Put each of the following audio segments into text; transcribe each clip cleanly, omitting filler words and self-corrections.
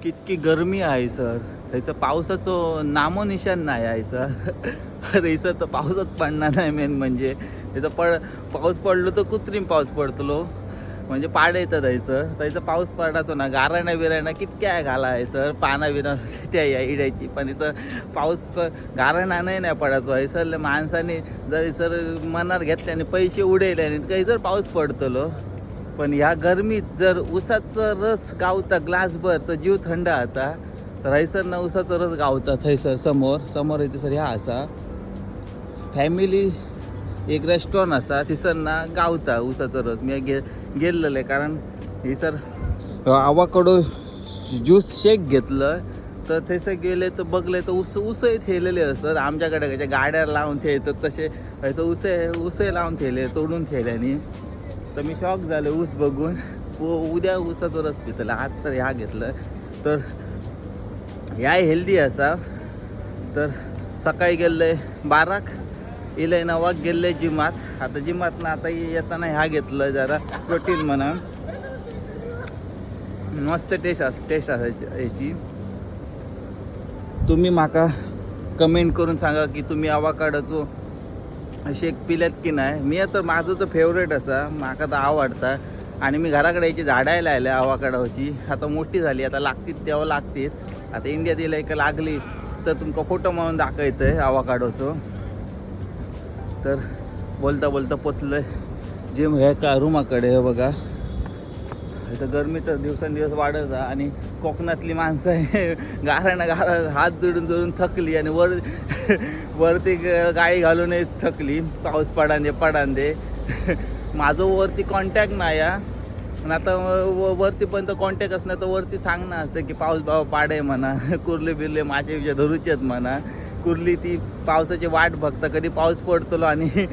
कितकी गरमी आहे सर. थंयसर पावसाचं नामोनिशान नाही आहे सर. थंयसर तर पावसच पडणार नाही. मेन म्हणजे थंयसर पाऊस पडलो तर कृत्रिम पाऊस पडतलो. म्हणजे पाड येतं थंयसर पाऊस पडायचो ना. गाराणा बिराणा कितक्या घाला आहे सर. पाना बिना त्या इड्याची. पण इथं पाऊस गाराणा नाही पडायचो आहे सर. माणसाने जर सर मनात घेतल्याने पैसे उडयले आणि काही जर पाऊस पडतलो. पण ह्या गरमीत जर ऊसाचं रस गावता ग्लासभर तर जीव थंड आता. तर हयसर ना ऊसाचा रस गावता. थंयसर समोर येते सर ह्या असा फॅमिली एक रेस्टॉरंट असा. थिसर ना गावता ऊसाचा रस. मी गेलेलं आहे. कारण हे सर आवाकडो ज्यूस शेक घेतलं तर थंयसर गेले तर बघले तर उसय ठेवलेले असत. आमच्याकडे कशा गाड्या लावून ठेवतात तसे थंयसर उसय लावून ठेवले तोडून ठेवल्याने. तर मी शॉक झालो ऊस बघून. उद्या ऊसाचा रस पितला. आज तर ह्या घेतलं तर ह्या हेल्दी असा. तर सकाळी गेले 12 इले 9 गेले जिमात. आता जिमात ना आता येताना ह्या घेतलं जरा प्रोटीन म्हणा. मस्त टेस्ट असायची याची. तुम्ही माका कमेंट करून सांगा की तुम्ही आवाकाडोचो शेक पिल्यात की नाही. मी तर माझं तर फेवरेट असा. माका तर आवडता. आणि मी घराकडे याची झाडं लायले आवाकाडोची. आता मोठी झाली आता लागतील तेव्हा लागतील. आता इंडियात येईल एक लागली तर तुमका फोटो म्हणून दाखवतं आहे आवाकाडोचं. तर बोलता पोचलं जिम हे का रूमाकडे. हे बघा असं गरमी तर दिवसेंदिवस वाढत आहे. आणि कोकणातली माणसं आहे गारा हात जोडून थकली. आणि वरती गाडी घालून थकली. पाऊस पडांदे माझं वरती कॉन्टॅक्ट नाही आहे. आणि आता वरतीपर्यंत कॉन्टॅक्ट असणार तर वरती सांगणं असतं की पाऊस बाबा पाडे म्हणा. कुर्ले बिरले मासे बिचे धरूचे आहेत म्हणा. कुर्ली ती पावसाची वाट बघता कधी पाऊस पडतलो आणि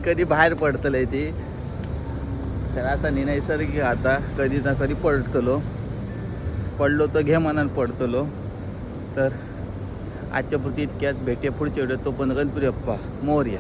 कधी बाहेर पडतलं आहे ती. तर असा नैसर्गिक आता कधी ना कधी पडलो तर घे मनात पडतलो. तर आजच्या पुरती इतक्यात भेटे पुढच्या व्हिडिओ. तो पण गणपती बाप्पा मोरया.